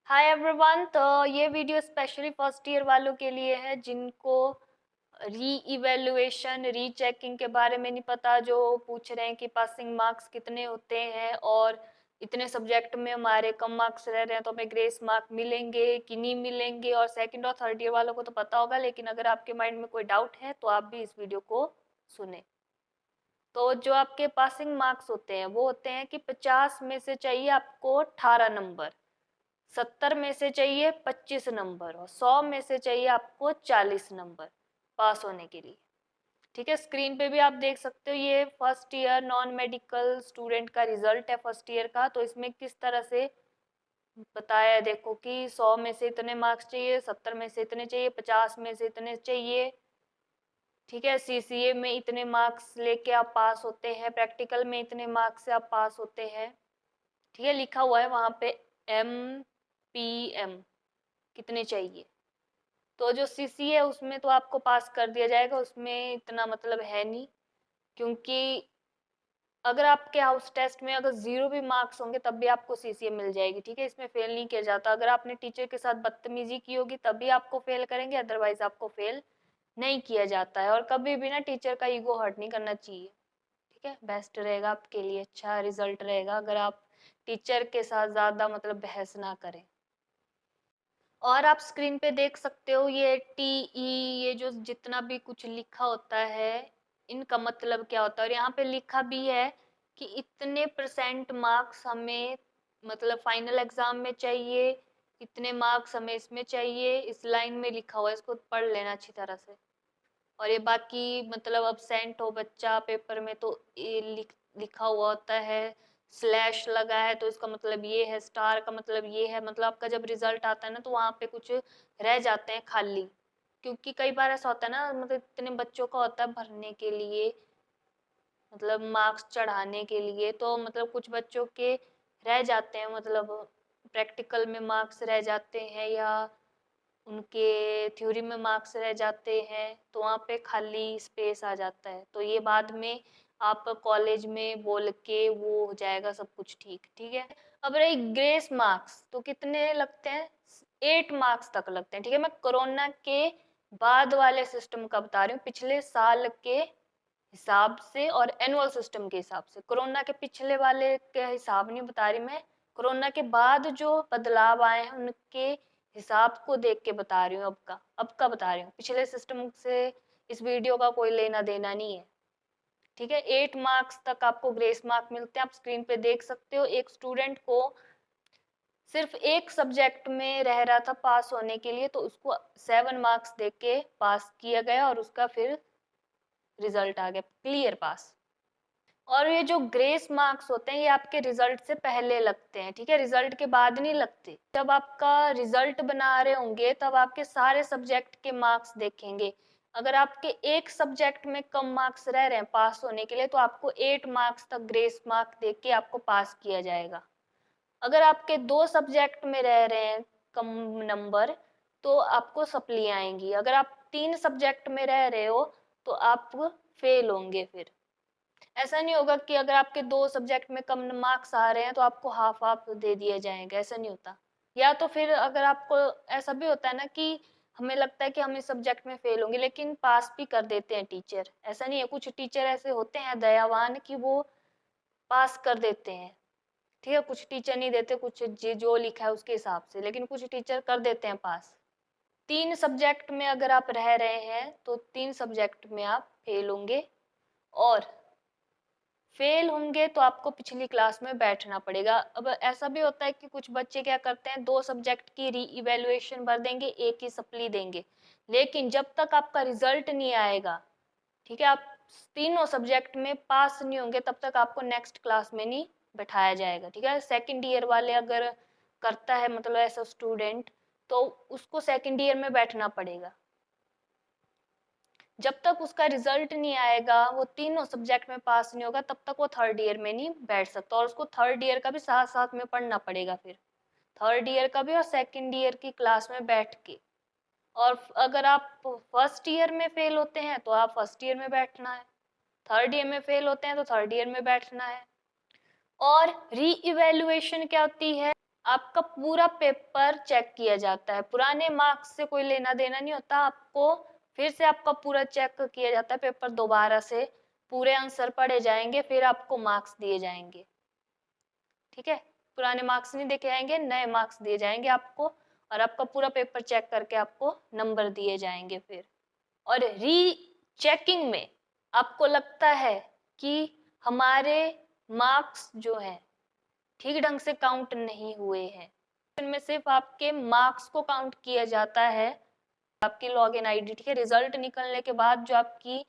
Hi everyone. तो ये video specially first year वालों के लिए है जिनको री इवेल्युएशन रीचेकिंग के बारे में नहीं पता, जो पूछ रहे हैं कि पासिंग मार्क्स कितने होते हैं और इतने सब्जेक्ट में हमारे कम मार्क्स रह रहे हैं तो हमें ग्रेस मार्क मिलेंगे कि नहीं मिलेंगे। और सेकंड और थर्ड ईयर वालों को तो पता होगा, लेकिन अगर आपके माइंड में कोई डाउट है तो आप भी इस वीडियो को सुने। तो जो आपके पासिंग मार्क्स होते हैं वो होते हैं कि 50 में से चाहिए आपको 18 नंबर, 70 में से चाहिए 25 नंबर और 100 में से चाहिए आपको 40 नंबर पास होने के लिए। ठीक है, स्क्रीन पे भी आप देख सकते हो, ये first year non medical student का रिजल्ट है फर्स्ट ईयर का। तो इसमें किस तरह से बताया है, देखो कि 100 में से इतने मार्क्स चाहिए, 70 में से इतने चाहिए, 50 में से इतने चाहिए। ठीक है, सीसीए में इतने मार्क्स लेके आप पास होते हैं, प्रैक्टिकल में इतने मार्क्स से आप पास होते हैं। ठीक है, लिखा हुआ है वहां पे MPM कितने चाहिए। तो जो सीसी है उसमें तो आपको पास कर दिया जाएगा, उसमें इतना मतलब है नहीं, क्योंकि अगर आपके हाउस टेस्ट में अगर 0 भी मार्क्स होंगे तब भी आपको सीसीए मिल जाएगी। ठीक है, इसमें फेल नहीं किया जाता। अगर आपने टीचर के साथ बदतमीजी की होगी तभी आपको फेल करेंगे, अदरवाइज आपको फेल नहीं किया जाता है। और कभी भी ना टीचर का ईगो हर्ट नहीं करना चाहिए। ठीक है, बेस्ट रहेगा आपके लिए, अच्छा रिजल्ट रहेगा अगर आप टीचर के साथ ज्यादा मतलब बहस ना करें। और आप स्क्रीन पे देख सकते हो ये TE, ये जो जितना भी कुछ लिखा होता है इनका मतलब क्या होता है। और यहाँ पे लिखा भी है कि इतने परसेंट मार्क्स हमें मतलब फाइनल एग्जाम में चाहिए, इतने मार्क्स हमें इसमें चाहिए, इस लाइन में लिखा हुआ है, इसको पढ़ लेना अच्छी तरह से। और ये बाकी मतलब अब्सेंट हो बच्चा पेपर में तो ये लिखा हुआ होता है, स्लैश लगा है तो इसका मतलब ये है, स्टार का मतलब ये है। मतलब आपका जब रिजल्ट आता है ना तो वहाँ पे कुछ रह जाते हैं खाली, क्योंकि कई बार ऐसा होता है ना, मतलब इतने बच्चों का होता है भरने के लिए, मतलब मार्क्स चढ़ाने के लिए, तो मतलब कुछ बच्चों के रह जाते हैं, मतलब प्रैक्टिकल में मार्क्स रह जाते हैं या उनके थ्योरी में मार्क्स रह जाते हैं, तो वहाँ पे खाली स्पेस आ जाता है। तो ये बाद में आप कॉलेज में बोल के वो हो जाएगा सब कुछ ठीक। ठीक है, अब रही ग्रेस मार्क्स, तो कितने लगते हैं? 8 मार्क्स तक लगते हैं। ठीक है, मैं कोरोना के बाद वाले सिस्टम का बता रही हूँ, पिछले साल के हिसाब से और एनुअल सिस्टम के हिसाब से। कोरोना के पिछले वाले के हिसाब नहीं बता रही मैं, कोरोना के बाद जो बदलाव आए हैं उनके हिसाब को देख के बता रही हूँ। अब का बता रही हूँ, पिछले सिस्टम से इस वीडियो का कोई लेना देना नहीं है। ठीक है, 8 मार्क्स तक आपको ग्रेस मार्क मिलते हैं। आप स्क्रीन पे देख सकते हो, एक स्टूडेंट को सिर्फ एक सब्जेक्ट में रह रहा था पास होने के लिए, तो उसको 7 मार्क्स दे के पास किया गया और उसका फिर रिजल्ट आ गया क्लियर पास। और ये जो ग्रेस मार्क्स होते हैं ये आपके रिजल्ट से पहले लगते हैं। ठीक है, रिजल्ट के बाद नहीं लगते। जब आपका रिजल्ट बना रहे होंगे तब आपके सारे सब्जेक्ट के मार्क्स देखेंगे। अगर आपके एक सब्जेक्ट में कम मार्क्स रह रहे हैं पास होने के लिए तो आपको 8 मार्क्स तक ग्रेस मार्क दे के आपको पास किया जाएगा। अगर आपके 2 सब्जेक्ट में रह रहे हैं कम नंबर तो आपको सप्ली आएंगी। अगर आप 3 सब्जेक्ट में रह रहे हो तो आप फेल होंगे। फिर ऐसा नहीं होगा कि अगर आपके 2 सब्जेक्ट में कम मार्क्स आ रहे हैं तो आपको हाफ हाफ दे दिया जाएगा, ऐसा नहीं होता। या तो फिर अगर आपको ऐसा भी होता है ना कि हमें लगता है कि हम इस सब्जेक्ट में फेल होंगे लेकिन पास भी कर देते हैं टीचर, ऐसा नहीं है। कुछ टीचर ऐसे होते हैं दयावान कि वो पास कर देते हैं। ठीक है, कुछ टीचर नहीं देते, कुछ जो लिखा है उसके हिसाब से, लेकिन कुछ टीचर कर देते हैं पास। 3 सब्जेक्ट में अगर आप रह रहे हैं तो 3 सब्जेक्ट में आप फेल होंगे, और फेल होंगे तो आपको पिछली क्लास में बैठना पड़ेगा। अब ऐसा भी होता है कि कुछ बच्चे क्या करते हैं, 2 सब्जेक्ट की री इवेल्युएशन भर देंगे, एक ही सप्ली देंगे, लेकिन जब तक आपका रिजल्ट नहीं आएगा, ठीक है, आप तीनों सब्जेक्ट में पास नहीं होंगे तब तक आपको नेक्स्ट क्लास में नहीं बैठाया जाएगा। ठीक है, सेकंड ईयर वाले अगर करता है मतलब ऐसा स्टूडेंट तो उसको सेकंड ईयर में बैठना पड़ेगा। जब तक उसका रिजल्ट नहीं आएगा, वो तीनों सब्जेक्ट में पास नहीं होगा, तब तक वो थर्ड ईयर में नहीं बैठ सकता। और उसको थर्ड ईयर का भी साथ साथ में पढ़ना पड़ेगा, फिर थर्ड ईयर का भी और सेकंड ईयर की क्लास में बैठ के। और अगर आप फर्स्ट ईयर में फेल होते हैं तो आप फर्स्ट ईयर में बैठना है, थर्ड ईयर में फेल होते हैं तो थर्ड ईयर में बैठना है। और री इवेल्युएशन क्या होती है? आपका पूरा पेपर चेक किया जाता है, पुराने मार्क्स से कोई लेना देना नहीं होता आपको। फिर से आपका पूरा चेक किया जाता है पेपर दोबारा से, पूरे आंसर पढ़े जाएंगे, फिर आपको मार्क्स दिए जाएंगे। ठीक है, पुराने मार्क्स नहीं देखे जाएंगे, नए मार्क्स दिए जाएंगे आपको, और आपका पूरा पेपर चेक करके आपको नंबर दिए जाएंगे फिर। और री चेकिंग में आपको लगता है कि हमारे मार्क्स जो है ठीक ढंग से काउंट नहीं हुए हैं, इनमें सिर्फ आपके मार्क्स को काउंट किया जाता है, आपकी लॉगिन आईडी। ठीक है, रिजल्ट निकलने के बाद जो आपकी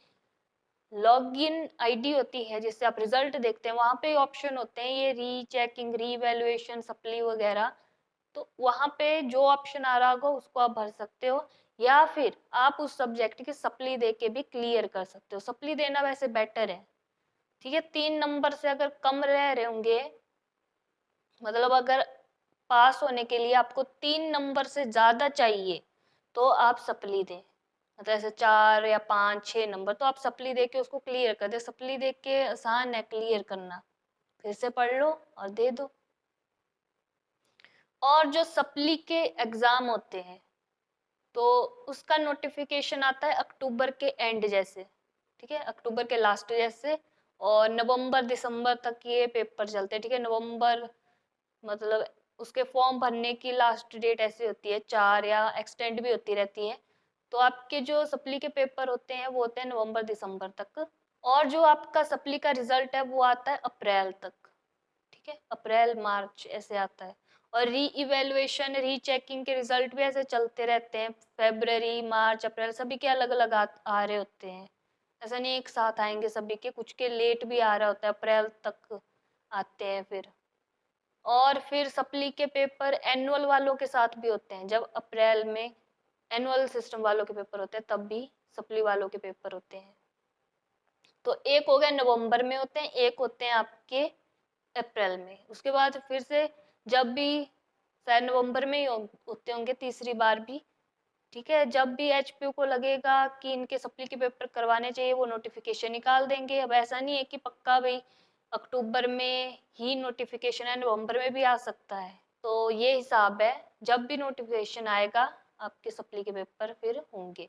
लॉगिन आईडी होती है जिससे आप रिजल्ट देखते हैं, वहां पे ऑप्शन होते हैं ये री चेकिंग, री इवैल्यूएशन, सप्ली वगैरह। तो वहां पे जो ऑप्शन आ रहा होगा उसको आप भर सकते हो, या फिर आप उस सब्जेक्ट की सप्ली दे के भी क्लियर कर सकते हो। सप्ली देना वैसे बेटर है। ठीक है, 3 नंबर से अगर कम रह रहे होंगे, मतलब अगर पास होने के लिए आपको 3 नंबर से ज्यादा चाहिए तो आप सप्ली दें। मतलब ऐसे 4 या 5 6 नंबर, तो आप सप्ली दे के उसको क्लियर कर दे। सप्ली दे के आसान है क्लियर करना, फिर से पढ़ लो और दे दो। और जो सप्ली के एग्जाम होते हैं तो उसका नोटिफिकेशन आता है अक्टूबर के एंड जैसे। ठीक है, अक्टूबर के लास्ट जैसे, और नवंबर दिसंबर तक ये पेपर चलते हैं। ठीक है, नवंबर मतलब उसके फॉर्म भरने की लास्ट डेट ऐसी होती है 4, या एक्सटेंड भी होती रहती है। तो आपके जो सप्ली के पेपर होते हैं वो होते हैं नवंबर दिसंबर तक, और जो आपका सप्ली का रिजल्ट है वो आता है अप्रैल तक। ठीक है, अप्रैल मार्च ऐसे आता है। और री इवेल्युएशन, री चेकिंग के रिजल्ट भी ऐसे चलते रहते हैं, फेब्रवरी मार्च अप्रैल सभी के अलग अलग आ रहे होते हैं। ऐसा नहीं एक साथ आएंगे सभी के, कुछ के लेट भी आ रहा होता है, अप्रैल तक आते हैं फिर। और फिर सप्ली के पेपर एनुअल वालों के साथ भी होते हैं, जब अप्रैल में एनुअल सिस्टम वालों के पेपर होते हैं तब भी सप्ली वालों के पेपर होते हैं। तो एक हो गया नवंबर में होते हैं, एक होते हैं आपके अप्रैल में। उसके बाद फिर से जब भी शायद नवंबर में ही होते होंगे तीसरी बार भी। ठीक है, जब भी एचपीयू को लगेगा कि इनके सप्ली के पेपर करवाने चाहिए वो नोटिफिकेशन निकाल देंगे। अब ऐसा नहीं है कि पक्का भाई अक्टूबर में ही नोटिफिकेशन है, नवंबर में भी आ सकता है। तो ये हिसाब है, जब भी नोटिफिकेशन आएगा आपके सप्ली के पेपर फिर होंगे।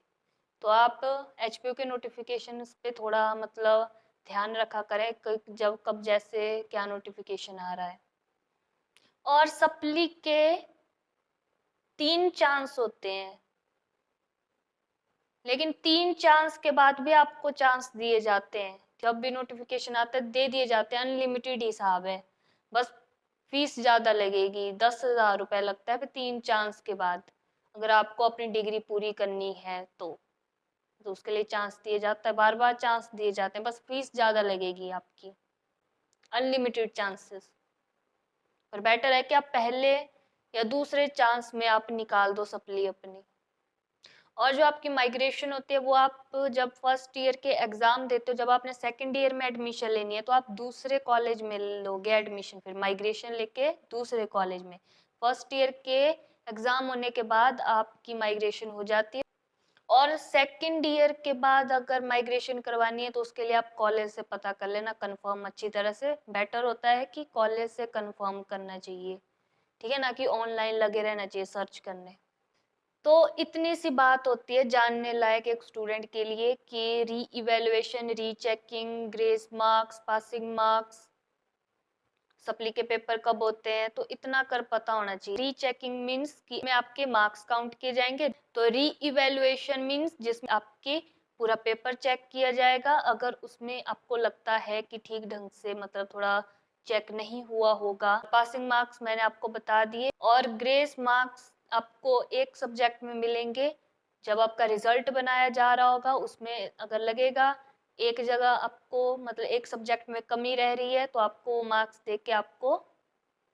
तो आप एचपीयू के नोटिफिकेशन पे थोड़ा मतलब ध्यान रखा करें जब कब जैसे क्या नोटिफिकेशन आ रहा है। और सप्ली के 3 चांस होते हैं, लेकिन 3 चांस के बाद भी आपको चांस दिए जाते हैं। जब भी नोटिफिकेशन आता है दे दिए जाते हैं, अनलिमिटेड हिसाब है। बस फीस ज्यादा लगेगी, 10,000 रुपए लगता है फिर 3 चांस के बाद, अगर आपको अपनी डिग्री पूरी करनी है तो उसके लिए चांस दिए जाता है, बार बार चांस दिए जाते हैं, बस फीस ज्यादा लगेगी आपकी। अनलिमिटेड चांसेस, पर बेटर है कि आप पहले या दूसरे चांस में आप निकाल दो सप्ली अपनी। और जो आपकी माइग्रेशन होती है वो आप जब फर्स्ट ईयर के एग्जाम देते हो, जब आपने सेकंड ईयर में एडमिशन लेनी है तो आप दूसरे कॉलेज में लोगे एडमिशन, फिर माइग्रेशन लेके दूसरे कॉलेज में। फर्स्ट ईयर के एग्जाम होने के बाद आपकी माइग्रेशन हो जाती है। और सेकंड ईयर के बाद अगर माइग्रेशन करवानी है तो उसके लिए आप कॉलेज से पता कर लेना कंफर्म अच्छी तरह से। बेटर होता है कि कॉलेज से कंफर्म करना चाहिए, ठीक है ना, कि ऑनलाइन लगे रहना चाहिए सर्च करने। तो इतनी सी बात होती है जानने लायक एक स्टूडेंट के लिए कि री इवेल्युएशन, री checking, grace marks, passing marks, supply के पेपर कब होते हैं, तो इतना कर पता होना चाहिए। री चेकिंग मीन्स कि में आपके मार्क्स काउंट किए जाएंगे, तो री इवेल्युएशन मीन्स जिसमें आपके पूरा पेपर चेक किया जाएगा, अगर उसमें आपको लगता है कि ठीक ढंग से मतलब थोड़ा चेक नहीं हुआ होगा। पासिंग मार्क्स मैंने आपको बता दिए। और ग्रेस मार्क्स आपको एक सब्जेक्ट में मिलेंगे, जब आपका रिजल्ट बनाया जा रहा होगा उसमें अगर लगेगा एक जगह आपको मतलब एक सब्जेक्ट में कमी रह रही है तो आपको मार्क्स दे के आपको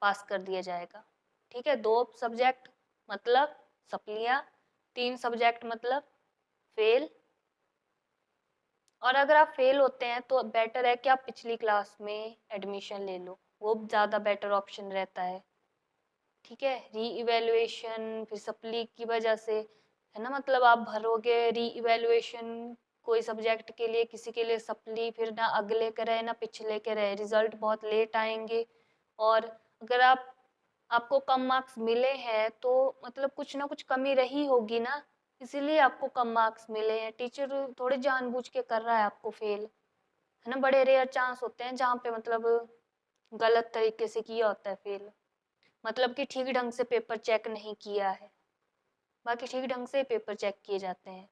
पास कर दिया जाएगा। ठीक है, 2 सब्जेक्ट मतलब सप्लियां, 3 सब्जेक्ट मतलब फेल। और अगर आप फेल होते हैं तो बेटर है कि आप पिछली क्लास में एडमिशन ले लो, वो ज़्यादा बेटर ऑप्शन रहता है। ठीक है, री इवेल्युएशन फिर सप्ली की वजह से है ना, मतलब आप भरोगे री इवेल्युएशन कोई सब्जेक्ट के लिए, किसी के लिए सप्ली, फिर ना अगले के रहे ना पिछले के रहे, रिजल्ट बहुत लेट आएंगे। और अगर आप आपको कम मार्क्स मिले हैं तो मतलब कुछ ना कुछ कमी रही होगी ना, इसीलिए आपको कम मार्क्स मिले हैं। टीचर थोड़े जानबूझ के कर रहा है आपको फेल, है ना। बड़े रेयर चांस होते हैं जहाँ पे मतलब गलत तरीके से किया होता है फेल, मतलब कि ठीक ढंग से पेपर चेक नहीं किया है। बाकी ठीक ढंग से पेपर चेक किए जाते हैं।